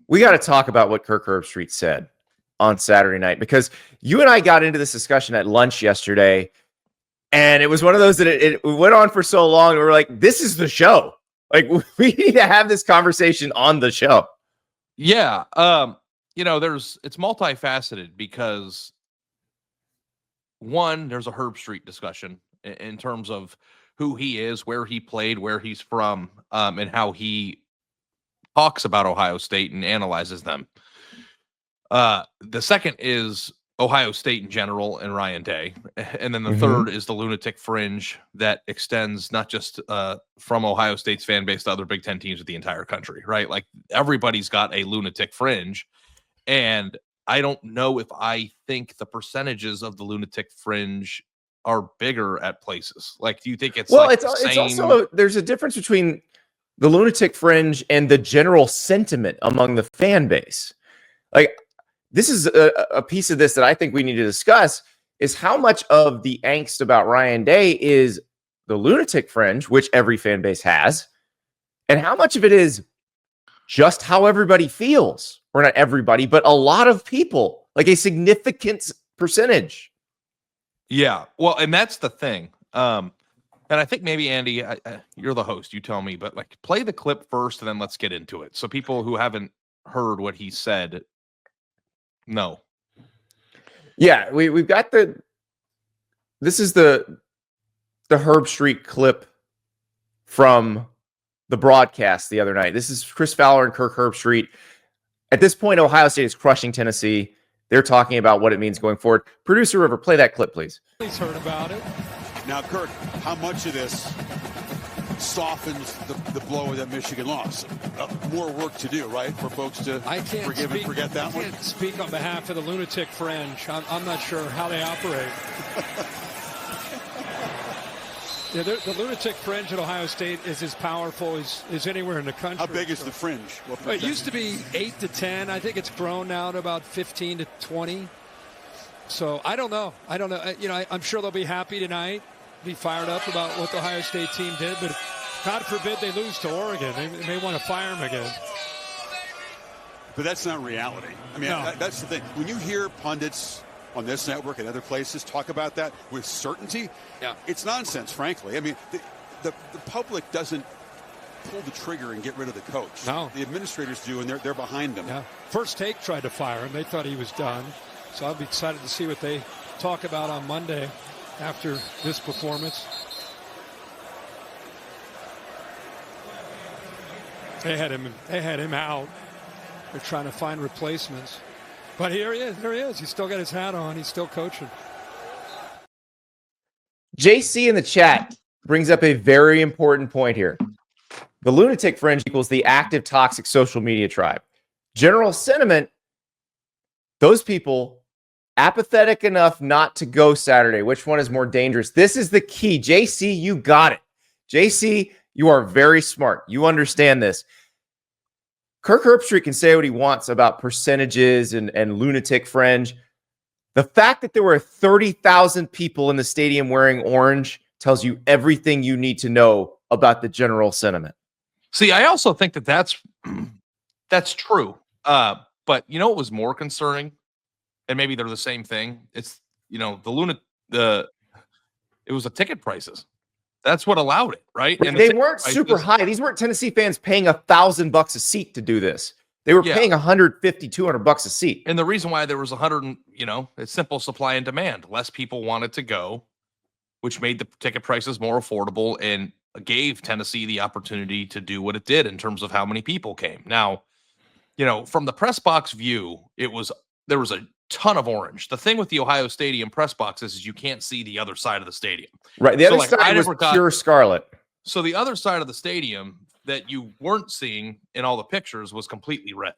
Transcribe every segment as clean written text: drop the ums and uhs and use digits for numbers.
we got to talk about what Kirk Herbstreit said on Saturday night, because you and I got into this discussion at lunch yesterday, and it was one of those that it went on for so long. And we were like, this is the show. Like, we need to have this conversation on the show. Yeah. It's multifaceted because one, there's a Herbstreit discussion in terms of who he is, where he played, where he's from, and how he talks about Ohio State and analyzes them. The second is Ohio State in general and Ryan Day. And then the third is the Lunatic Fringe that extends not just from Ohio State's fan base to other Big Ten teams of the entire country, right? Like, everybody's got a Lunatic Fringe. And I don't know if I think the percentages of the Lunatic Fringe are bigger at places. Like, do you think it's it's also, there's a difference between the Lunatic Fringe and the general sentiment among the fan base. Like, this is a piece of this that I think we need to discuss, is how much of the angst about Ryan Day is the Lunatic Fringe, which every fan base has, and how much of it is just how everybody feels. Or not everybody, but a lot of people, like a significant percentage. Yeah, well, and that's the thing. And I think maybe, Andy, you're the host. You tell me, but like, play the clip first, and then let's get into it. So people who haven't heard what he said, no. Yeah, we've got this is the Herbstreit clip from the broadcast the other night. This is Chris Fowler and Kirk Herbstreit. At this point, Ohio State is crushing Tennessee. They're talking about what it means going forward. Producer River, play that clip, please. He's heard about it. Now, Kirk, how much of this softens the blow of that Michigan loss? More work to do, right, for folks to forgive and forget that one? I can't speak on behalf of the Lunatic Fringe. I'm not sure how they operate. Yeah, the Lunatic Fringe at Ohio State is as powerful as anywhere in the country. How big is the fringe? Well, it used to be 8 to 10. I think it's grown now to about 15 to 20. So I don't know. I'm sure they'll be happy tonight, be fired up about what the Ohio State team did. But God forbid they lose to Oregon. They may want to fire them again. But that's not reality. I mean, no. That's the thing. When you hear pundits on this network and other places talk about that with certainty, it's nonsense, frankly. I mean, the public doesn't pull the trigger and get rid of the coach. No. The administrators do, and they're behind him. Yeah. First Take tried to fire him. They thought he was done. So I'll be excited to see what they talk about on Monday after this performance. They had him out. They're trying to find replacements. But here he is. There he is. He's still got his hat on. He's still coaching. JC in the chat brings up a very important point here. The Lunatic Fringe equals the active, toxic social media tribe. General sentiment, those people apathetic enough not to go Saturday. Which one is more dangerous? This is the key. JC, you got it. JC, you are very smart. You understand this. Kirk Herbstreit can say what he wants about percentages and Lunatic Fringe. The fact that there were 30,000 people in the stadium wearing orange tells you everything you need to know about the general sentiment. See, I also think that's true. But you know what was more concerning? And maybe they're the same thing. It's, it was the ticket prices. That's what allowed it, right? And they weren't super high. These weren't Tennessee fans paying $1,000 a seat to do this. They were paying $150, $200 a seat. And the reason why there was it's simple supply and demand. Less people wanted to go, which made the ticket prices more affordable and gave Tennessee the opportunity to do what it did in terms of how many people came. Now, from the press box view, there was a ton of orange. The thing with the Ohio Stadium press boxes is you can't see the other side of the stadium. Right. The other side was pure scarlet. So the other side of the stadium that you weren't seeing in all the pictures was completely red.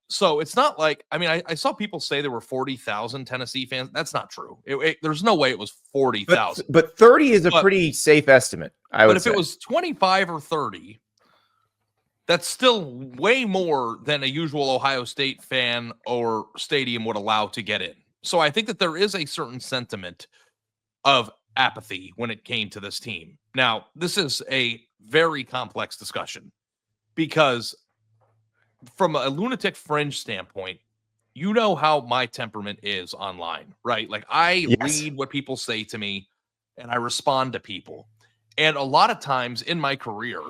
So it's not like, I saw people say there were 40,000 Tennessee fans. That's not true. There's no way it was 40,000. But 30 is a pretty safe estimate, I would say. But if it was 25 or 30, that's still way more than a usual Ohio State fan or stadium would allow to get in. So I think that there is a certain sentiment of apathy when it came to this team. Now, this is a very complex discussion because from a Lunatic Fringe standpoint, you know how my temperament is online, right? Like I read what people say to me and I respond to people. And a lot of times in my career,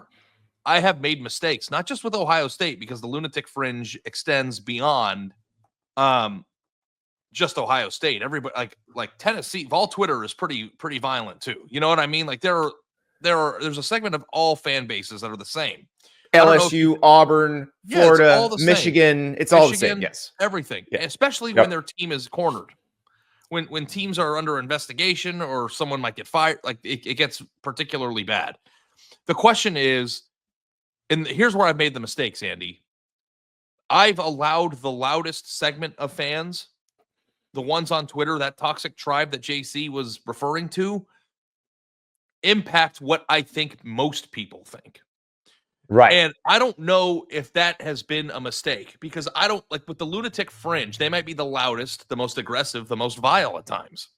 I have made mistakes, not just with Ohio State, because the Lunatic Fringe extends beyond just Ohio State. Everybody like Tennessee, Vol Twitter is pretty violent too. You know what I mean? Like there's a segment of all fan bases that are the same. LSU, Auburn, Florida, Michigan, it's all the same. Yes. Everything. Yeah. Especially when their team is cornered. When teams are under investigation or someone might get fired, like it gets particularly bad. The question is, and here's where I've made the mistakes, Andy. I've allowed the loudest segment of fans, the ones on Twitter, that toxic tribe that JC was referring to, impact what I think most people think. Right. And I don't know if that has been a mistake, because I don't like with the Lunatic Fringe, they might be the loudest, the most aggressive, the most vile at times.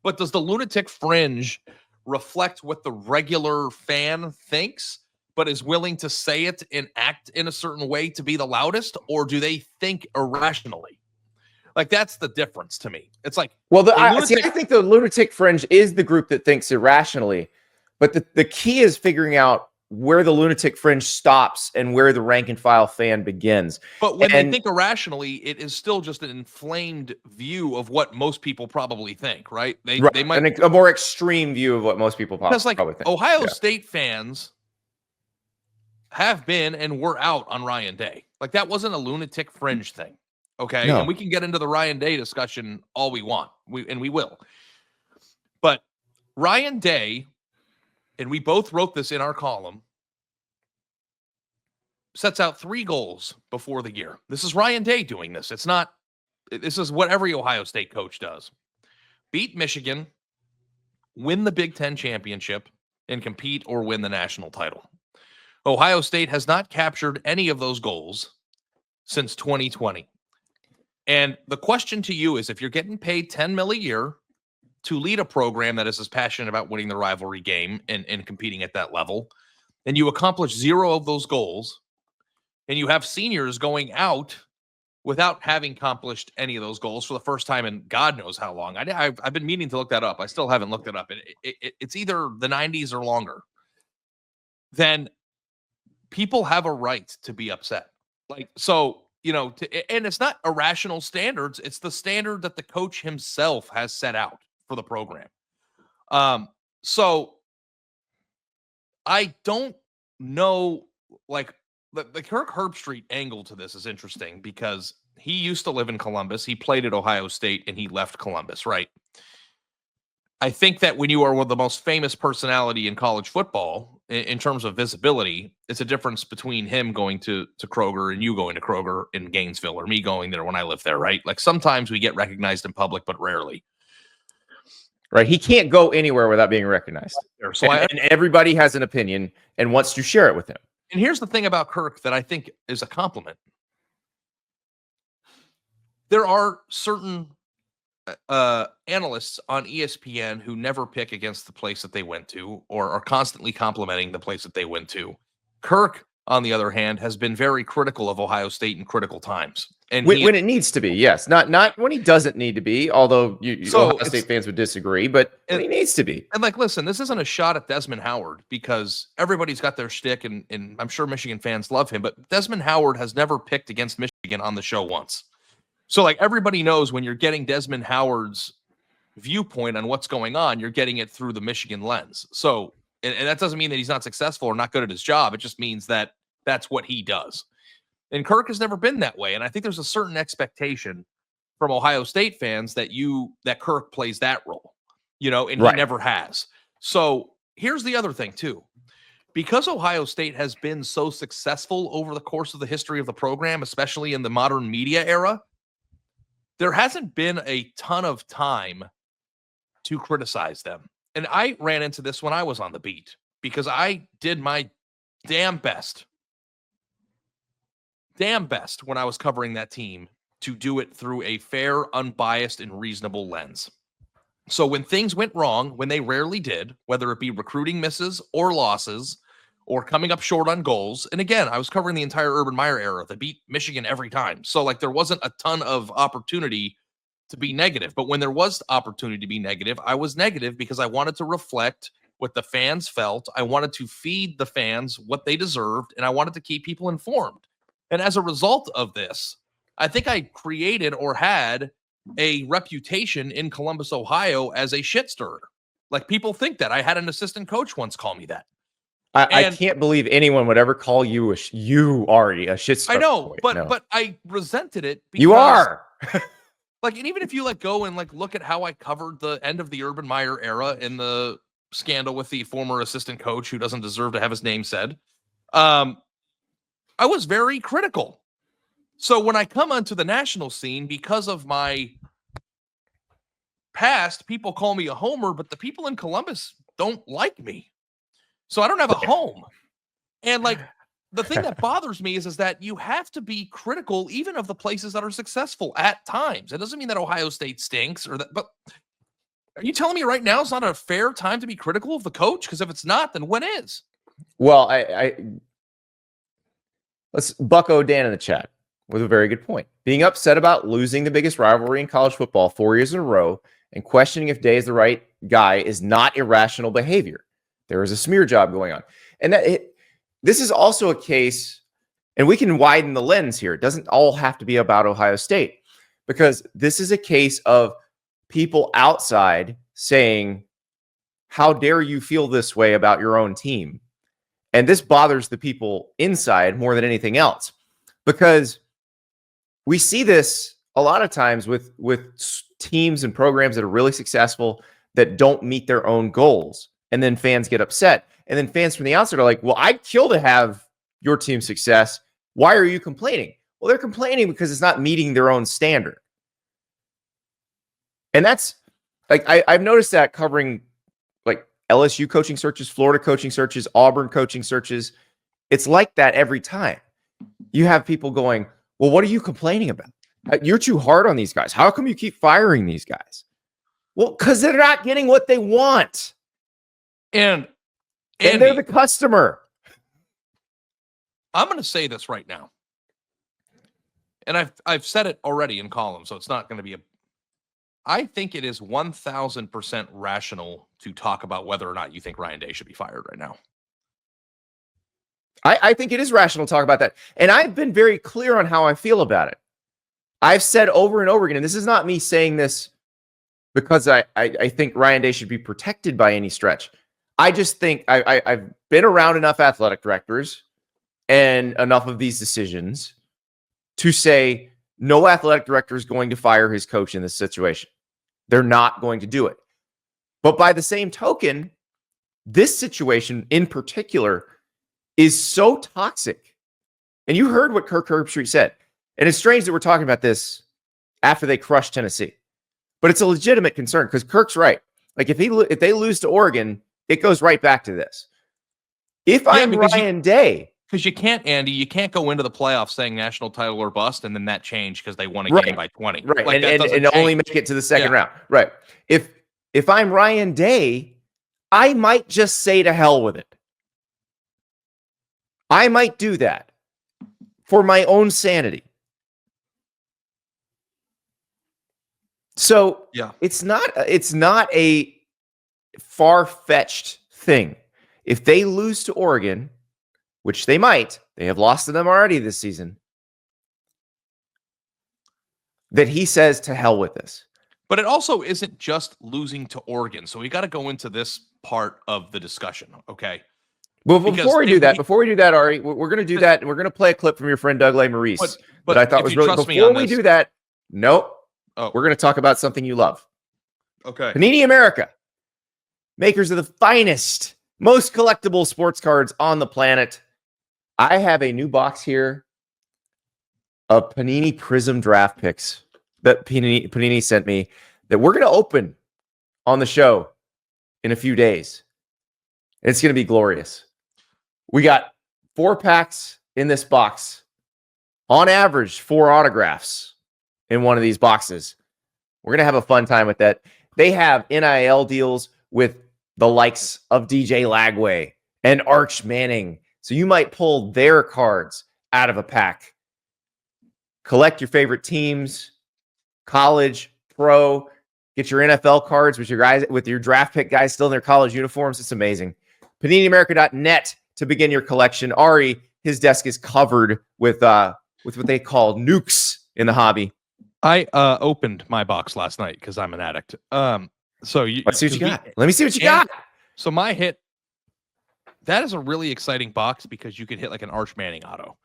But does the Lunatic Fringe reflect what the regular fan thinks, but is willing to say it and act in a certain way to be the loudest? Or do they think irrationally? Like, that's the difference to me. It's like, well, I think the Lunatic Fringe is the group that thinks irrationally, but the key is figuring out where the Lunatic Fringe stops and where the rank and file fan begins. But when they think irrationally, it is still just an inflamed view of what most people probably think, right? They might a more extreme view of what most people probably think. Ohio State fans have been and were out on Ryan Day. Like, that wasn't a Lunatic Fringe thing. Okay. No. And we can get into the Ryan Day discussion all we want. We will. But Ryan Day, and we both wrote this in our column, sets out 3 goals before the year. This is Ryan Day doing this. This is what every Ohio State coach does. Beat Michigan, win the Big Ten championship, and compete or win the national title. Ohio State has not captured any of those goals since 2020. And the question to you is, if you're getting paid $10 million a year to lead a program that is as passionate about winning the rivalry game and competing at that level, and you accomplish 0 of those goals, and you have seniors going out without having accomplished any of those goals for the first time in God knows how long. I've been meaning to look that up. I still haven't looked it up. It's either the 90s or longer. Then people have a right to be upset. Like, so, you know, and it's not irrational standards. It's the standard that the coach himself has set out for the program. So I don't know, like, the Kirk Herbstreit angle to this is interesting because he used to live in Columbus. He played at Ohio State and he left Columbus, right? I think that when you are the most famous personality in college football, in terms of visibility, it's a difference between him going to Kroger and you going to Kroger in Gainesville, or me going there when I lived there, right? Like, sometimes we get recognized in public, but rarely. Right. He can't go anywhere without being recognized. So and everybody has an opinion and wants to share it with him. And here's the thing about Kirk that I think is a compliment. There are certain analysts on ESPN who never pick against the place that they went to, or are constantly complimenting the place that they went to. Kirk, on the other hand, has been very critical of Ohio State in critical times. And when it needs to be, yes. Not when he doesn't need to be, although Ohio State fans would disagree, but when he needs to be. And, like, listen, this isn't a shot at Desmond Howard, because everybody's got their shtick, and I'm sure Michigan fans love him, but Desmond Howard has never picked against Michigan on the show once. So, like, everybody knows when you're getting Desmond Howard's viewpoint on what's going on, you're getting it through the Michigan lens. So, and that doesn't mean that he's not successful or not good at his job. It just means that that's what he does. And Kirk has never been that way. And I think there's a certain expectation from Ohio State fans that Kirk plays that role, you know, and he never has. So here's the other thing too. Because Ohio State has been so successful over the course of the history of the program, especially in the modern media era, there hasn't been a ton of time to criticize them. And I ran into this when I was on the beat, because I did my damn best when I was covering that team to do it through a fair, unbiased, and reasonable lens. So when things went wrong, when they rarely did, whether it be recruiting misses or losses, or coming up short on goals. And again, I was covering the entire Urban Meyer era. They beat Michigan every time. So like there wasn't a ton of opportunity to be negative. But when there was opportunity to be negative, I was negative because I wanted to reflect what the fans felt. I wanted to feed the fans what they deserved, and I wanted to keep people informed. And as a result of this, I think I created or had a reputation in Columbus, Ohio as a shit stirrer. Like people think that. I had an assistant coach once call me that. I can't believe anyone would ever call you a shit stirrer. I know, but I resented it. Because, you are. Like, and even if you like go and like look at how I covered the end of the Urban Meyer era and the scandal with the former assistant coach who doesn't deserve to have his name said, I was very critical. So when I come onto the national scene, because of my past, people call me a homer, but the people in Columbus don't like me. So I don't have a home. And like the thing that bothers me is that you have to be critical even of the places that are successful at times. It doesn't mean that Ohio State stinks or that, but are you telling me right now it's not a fair time to be critical of the coach? Because if it's not, then when is? Well, let's Bucko Dan in the chat with a very good point. Being upset about losing the biggest rivalry in college football 4 years in a row and questioning if Day is the right guy is not irrational behavior. There is a smear job going on. And this is also a case, and we can widen the lens here. It doesn't all have to be about Ohio State, because this is a case of people outside saying, how dare you feel this way about your own team? And this bothers the people inside more than anything else, because we see this a lot of times with teams and programs that are really successful that don't meet their own goals. And then fans get upset. And then fans from the outside are like, well, I'd kill to have your team success. Why are you complaining? Well, they're complaining because it's not meeting their own standard. And that's like, I've noticed that covering like LSU coaching searches, Florida coaching searches, Auburn coaching searches. It's like that every time. You have people going, well, what are you complaining about? You're too hard on these guys. How come you keep firing these guys? Well, because they're not getting what they want. And they're the customer. I'm going to say this right now. And I've said it already in columns, so it's not going to be I think it is 1,000% rational to talk about whether or not you think Ryan Day should be fired right now. I think it is rational to talk about that. And I've been very clear on how I feel about it. I've said over and over again, and this is not me saying this because I think Ryan Day should be protected by any stretch. I just think I've been around enough athletic directors and enough of these decisions to say no athletic director is going to fire his coach in this situation. They're not going to do it. But by the same token, this situation in particular is so toxic. And you heard what Kirk Herbstreit said. And it's strange that we're talking about this after they crushed Tennessee. But it's a legitimate concern because Kirk's right. Like if they lose to Oregon, it goes right back to this. If I'm Ryan Day, because you can't, Andy, you can't go into the playoffs saying national title or bust, and then that changed because they won a game by 20. Right, like and only make it to the second round. Right. If I'm Ryan Day, I might just say to hell with it. I might do that for my own sanity. So it's not a far-fetched thing. If they lose to Oregon, which they might, they have lost to them already this season, that he says to hell with this. But it also isn't just losing to Oregon. So we got to go into this part of the discussion, okay? Well, before we do that, Ari, we're going to do that, and we're going to play a clip from your friend Doug Maurice that I thought was really. Before we do that, nope. Oh. We're going to talk about something you love. Okay. Panini America, makers of the finest, most collectible sports cards on the planet. I have a new box here of Panini Prism draft picks that Panini sent me that we're going to open on the show in a few days. It's going to be glorious. We got 4 packs in this box. On average, 4 autographs in one of these boxes. We're going to have a fun time with that. They have NIL deals with the likes of DJ Lagway and Arch Manning. So you might pull their cards out of a pack. Collect your favorite teams, college, pro, get your NFL cards with your draft pick guys still in their college uniforms. It's amazing. PaniniAmerica.net to begin your collection. Ari, his desk is covered with what they call nukes in the hobby. I opened my box last night because I'm an addict. So let's see what you got. Let me see what you got. So my hit, that is a really exciting box because you could hit like an Arch Manning auto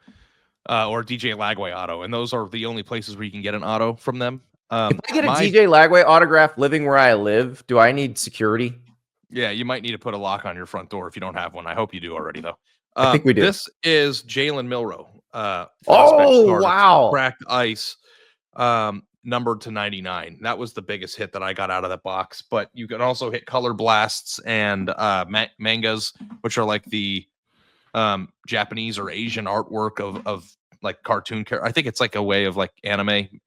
or DJ Lagway auto, and those are the only places where you can get an auto from them. If I get a DJ Lagway autograph living where I live, do I need security? Yeah, you might need to put a lock on your front door if you don't have one. I hope you do already, though. I think we do. This is Jalen Milroe. Wow. Cracked ice, numbered to 99. That was the biggest hit that I got out of that box. But you can also hit color blasts and mangas, which are like the Japanese or Asian artwork of like cartoon character. I think it's like a way of like animating.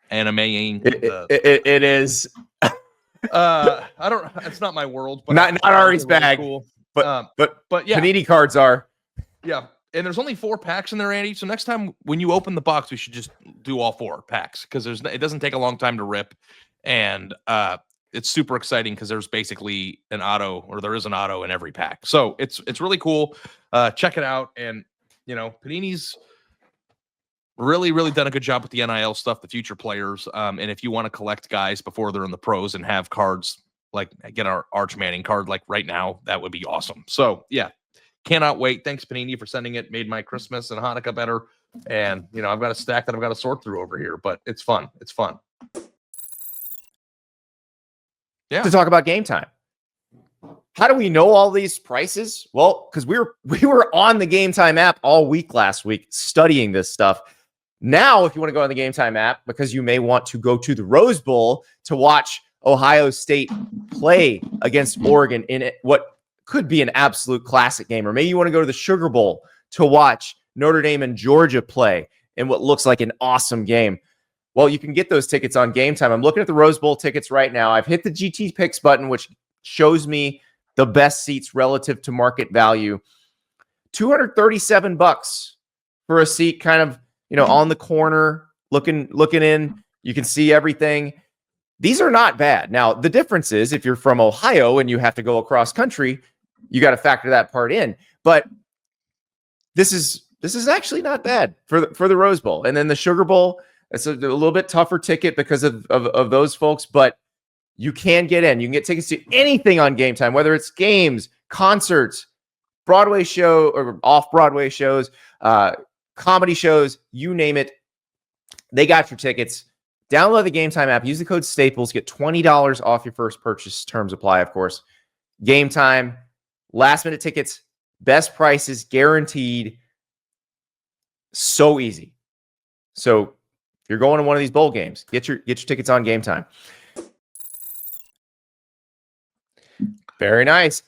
It is. I don't. It's not my world, but not Ari's really bag. Cool. But yeah, Panini cards are. Yeah, and there's only 4 packs in there, Andy. So next time when you open the box, we should just do all 4 packs because it doesn't take a long time to rip, and it's super exciting because there's basically an auto, or there is an auto in every pack. So it's really cool. Check it out, and Panini's really done a good job with the NIL stuff, the future players. And if you want to collect guys before they're in the pros and have cards, like get our Arch Manning card like right now, that would be awesome. So yeah, cannot wait. Thanks Panini for sending it. Made my Christmas and Hanukkah better. And I've got a stack that I've got to sort through over here, but it's fun. It's fun. Yeah. To talk about Game Time. How do we know all these prices? Well, because we were on the Game Time app all week last week studying this stuff. Now, if you want to go on the Game Time app, because you may want to go to the Rose Bowl to watch Ohio State play against Oregon in what could be an absolute classic game, or maybe you want to go to the Sugar Bowl to watch Notre Dame and Georgia play in what looks like an awesome game. Well, you can get those tickets on Game Time. I'm looking at the Rose Bowl tickets right now. I've hit the GT Picks button, which shows me the best seats relative to market value. $237 for a seat, kind of, on the corner, looking in. You can see everything. These are not bad. Now, the difference is if you're from Ohio and you have to go across country, you got to factor that part in. But this is actually not bad for the Rose Bowl. And then the Sugar Bowl, it's a little bit tougher ticket because of those folks, but you can get in. You can get tickets to anything on Game Time, whether it's games, concerts, Broadway show or off-Broadway shows, comedy shows, you name it. They got your tickets. Download the Game Time app. Use the code STAPLES. Get $20 off your first purchase. Terms apply, of course. Game Time. Last-minute tickets. Best prices guaranteed. So easy. So if you're going to one of these bowl games, get your tickets on Game Time. Very nice.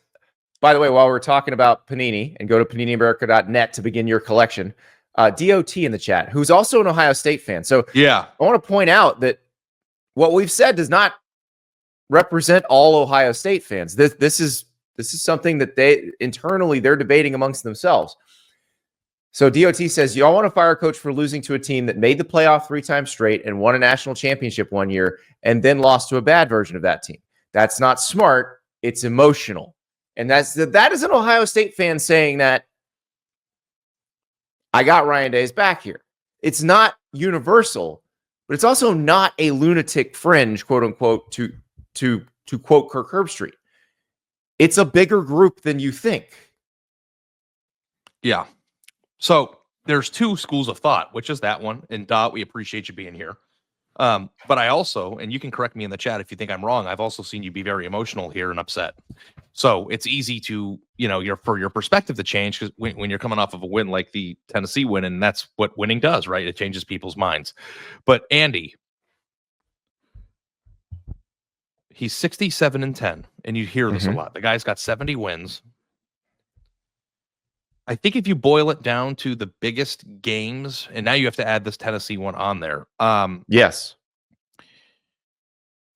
By the way, while we're talking about Panini, and go to PaniniAmerica.net to begin your collection, DOT in the chat, who's also an Ohio State fan. So yeah, I want to point out that what we've said does not represent all Ohio State fans. This is something that they're debating amongst themselves. So DOT says, y'all want to fire a coach for losing to a team that made the playoff 3 times straight and won a national championship one year and then lost to a bad version of that team. That's not smart. It's emotional. And that is an Ohio State fan saying that I got Ryan Day's back here. It's not universal, but it's also not a lunatic fringe, quote unquote, to quote Kirk Herbstreit. It's a bigger group than you think. Yeah. So there's 2 schools of thought, which is that one. And Dot, we appreciate you being here. But I also, and you can correct me in the chat if you think I'm wrong, I've also seen you be very emotional here and upset. So it's easy to, for your perspective to change, because when you're coming off of a win like the Tennessee win, and that's what winning does, right? It changes people's minds. But Andy, he's 67-10, and you hear this a lot. The guy's got 70 wins. I think if you boil it down to the biggest games, and now you have to add this Tennessee one on there. Yes.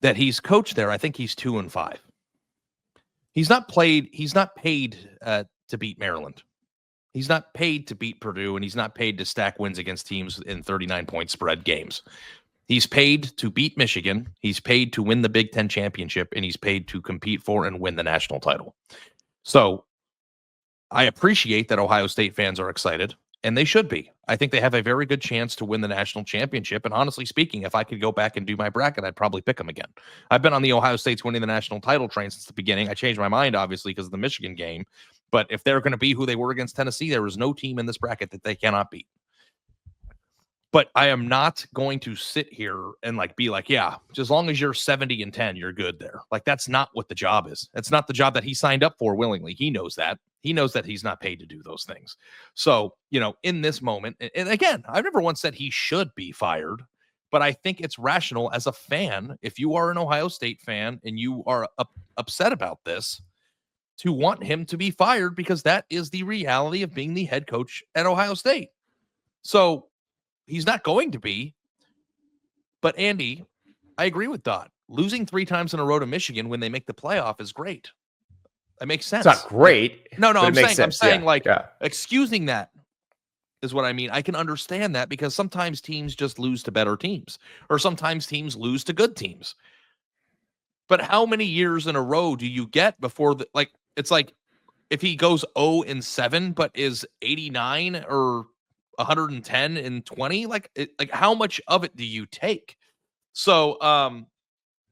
That he's coached there, I think he's 2-5. He's not paid to beat Maryland. He's not paid to beat Purdue, and he's not paid to stack wins against teams in 39-point spread games. He's paid to beat Michigan. He's paid to win the Big Ten championship, and he's paid to compete for and win the national title. So I appreciate that Ohio State fans are excited, and they should be. I think they have a very good chance to win the national championship. And honestly speaking, if I could go back and do my bracket, I'd probably pick them again. I've been on the Ohio State's winning the national title train since the beginning. I changed my mind, obviously, because of the Michigan game. But if they're going to be who they were against Tennessee, there is no team in this bracket that they cannot beat. But I am not going to sit here and be like, yeah, as long as you're 70-10, you're good there. Like, that's not what the job is. That's not the job that he signed up for willingly. He knows that. He knows that he's not paid to do those things. So, in this moment, and again, I've never once said he should be fired, but I think it's rational as a fan, if you are an Ohio State fan and you are upset about this, to want him to be fired, because that is the reality of being the head coach at Ohio State. So, he's not going to be. But Andy, I agree with Dot. Losing 3 times in a row to Michigan when they make the playoff is great. That makes sense. It's not great. No, I'm saying yeah. Excusing that is what I mean. I can understand that, because sometimes teams just lose to better teams, or sometimes teams lose to good teams. But how many years in a row do you get before it's like if he goes 0-7 but is 89 or 110 and 20, how much of it do you take? So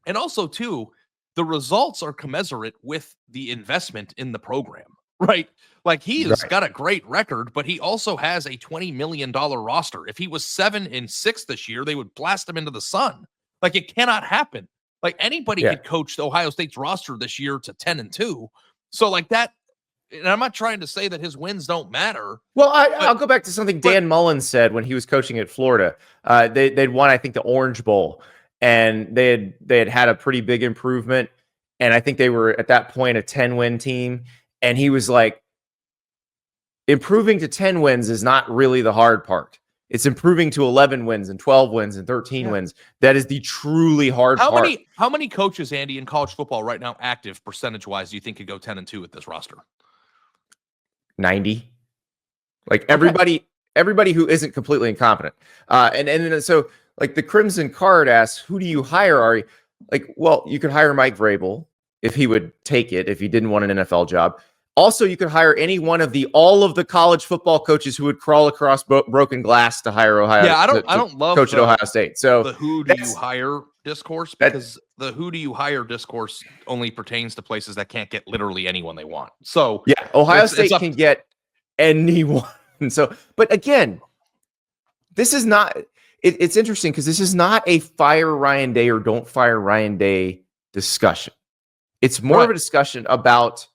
and also too, the results are commensurate with the investment in the program, right? Like, he has got a great record, but he also has a $20 million roster. If he was 7-6 this year, they would blast him into the sun. Like, it cannot happen. Like, anybody could coach the Ohio State's roster this year to 10-2. So that. And I'm not trying to say that his wins don't matter. Well, I'll go back to something Dan Mullen said when he was coaching at Florida. They'd won, I think, the Orange Bowl, and they had a pretty big improvement. And I think they were at that point a 10-win team. And he was like, improving to 10 wins is not really the hard part. It's improving to 11 wins and 12 wins and 13 wins. That is the truly hard part. How many coaches, Andy, in college football right now, active percentage-wise, do you think could go 10-2 with this roster? 90. Everybody who isn't completely incompetent. And so the Crimson Card asks, who do you hire, Ari? Well, you could hire Mike Vrabel if he would take it, if he didn't want an NFL job. Also, you could hire any one of all of the college football coaches who would crawl across broken glass to hire Ohio. Yeah, I don't love coach at Ohio State. So the who do you hire discourse, because the who do you hire discourse only pertains to places that can't get literally anyone they want. So yeah, Ohio State can get anyone. So, but again, this is not. It's interesting because this is not a fire Ryan Day or don't fire Ryan Day discussion. It's more of a discussion about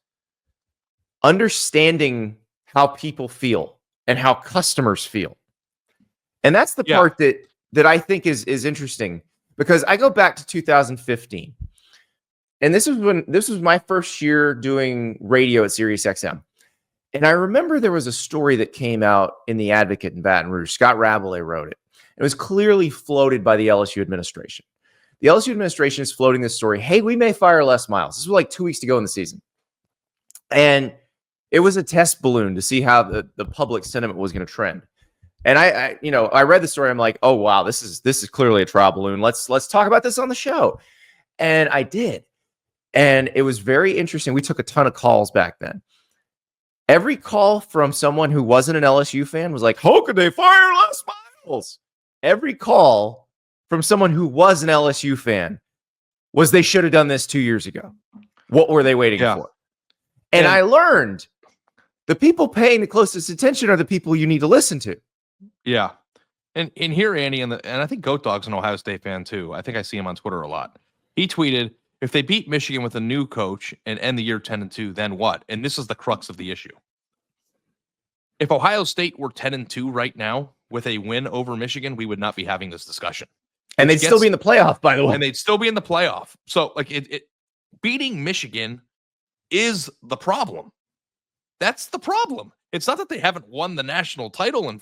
understanding how people feel and how customers feel. And that's the part that I think is interesting, because I go back to 2015. And this was my first year doing radio at SiriusXM. And I remember there was a story that came out in the Advocate in Baton Rouge. Scott Rabelais wrote it. It was clearly floated by the LSU administration. The LSU administration is floating this story. Hey, we may fire Les Miles. This was 2 weeks to go in the season. And it was a test balloon to see how the public sentiment was going to trend. And I read the story. I'm like, oh wow, this is clearly a trial balloon. Let's talk about this on the show. And I did. And it was very interesting. We took a ton of calls back then. Every call from someone who wasn't an LSU fan was like, how could they fire Les Miles? Every call from someone who was an LSU fan was they should have done this 2 years ago. What were they waiting for? And I learned the people paying the closest attention are the people you need to listen to. Yeah. And here, Andy, and I think Goat Dog's an Ohio State fan too. I think I see him on Twitter a lot. He tweeted, if they beat Michigan with a new coach and end the year 10-2, then what? And this is the crux of the issue. If Ohio State were 10-2 right now with a win over Michigan, we would not be having this discussion. And they'd still be in the playoff, by the way. And they'd still be in the playoff. So beating Michigan is the problem. That's the problem. It's not that they haven't won the national title in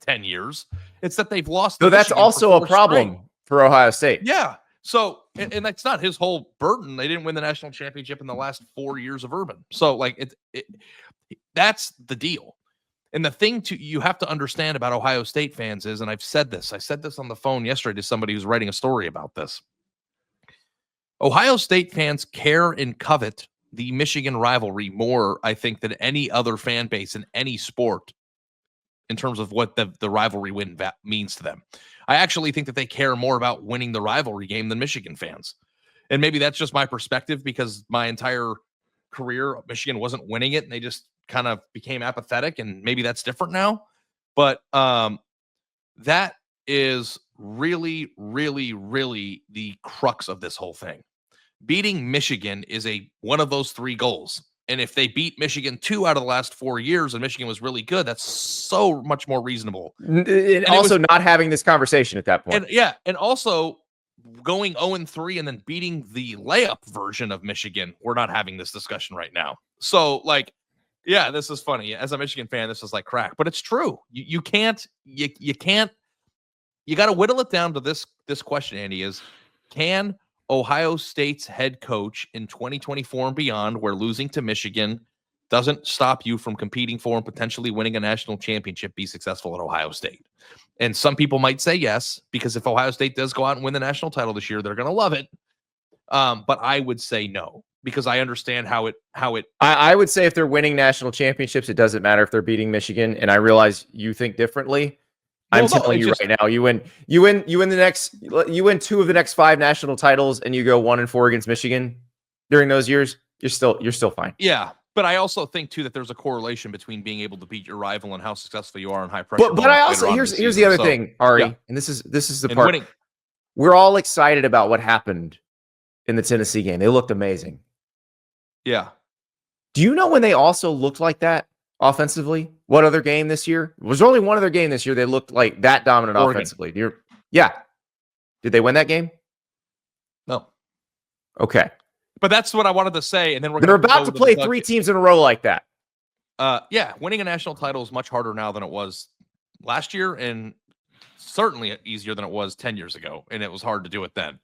10 years. It's that they've lost. So that's also a problem for Ohio State. Yeah. So, and that's not his whole burden. They didn't win the national championship in the last 4 years of Urban. So that's the deal. And the thing you have to understand about Ohio State fans is, and I said this on the phone yesterday to somebody who's writing a story about this. Ohio State fans care and covet the Michigan rivalry more, I think, than any other fan base in any sport in terms of what the rivalry win means to them. I actually think that they care more about winning the rivalry game than Michigan fans. And maybe that's just my perspective because my entire career, Michigan wasn't winning it and they just kind of became apathetic, and maybe that's different now. But that is really, really, really the crux of this whole thing. Beating Michigan is one of those 3 goals. And if they beat Michigan 2 out of the last 4 years and Michigan was really good, that's so much more reasonable. And also not having this conversation at that point. And also going 0-3 and then beating the layup version of Michigan. We're not having this discussion right now. So, like, yeah, this is funny. As a Michigan fan, this is like crack, but it's true. You got to whittle it down to this question, Andy, is can Ohio State's head coach in 2024 and beyond, where losing to Michigan doesn't stop you from competing for and potentially winning a national championship, be successful at Ohio State? And some people might say yes, because if Ohio State does go out and win the national title this year, they're going to love it. But I would say no, because I understand how it. I would say if they're winning national championships, it doesn't matter if they're beating Michigan. And I realize you think differently. I'm telling you right now, you win 2 of the next 5 national titles, and you go 1-4 against Michigan during those years. You're still fine. Yeah, but I also think too that there's a correlation between being able to beat your rival and how successful you are in high pressure. But I also here's the other thing, Ari, yeah. and this is the part. Winning. We're all excited about what happened in the Tennessee game. They looked amazing. Yeah. Do you know when they also looked like that offensively? What other game this year? Was only one other game this year they looked like that dominant Oregon. Offensively. Yeah. Did they win that game? No. Okay. But that's what I wanted to say. And then they're about to play 3 teams in a row like that. Yeah, winning a national title is much harder now than it was last year, and certainly easier than it was 10 years ago. And it was hard to do it then.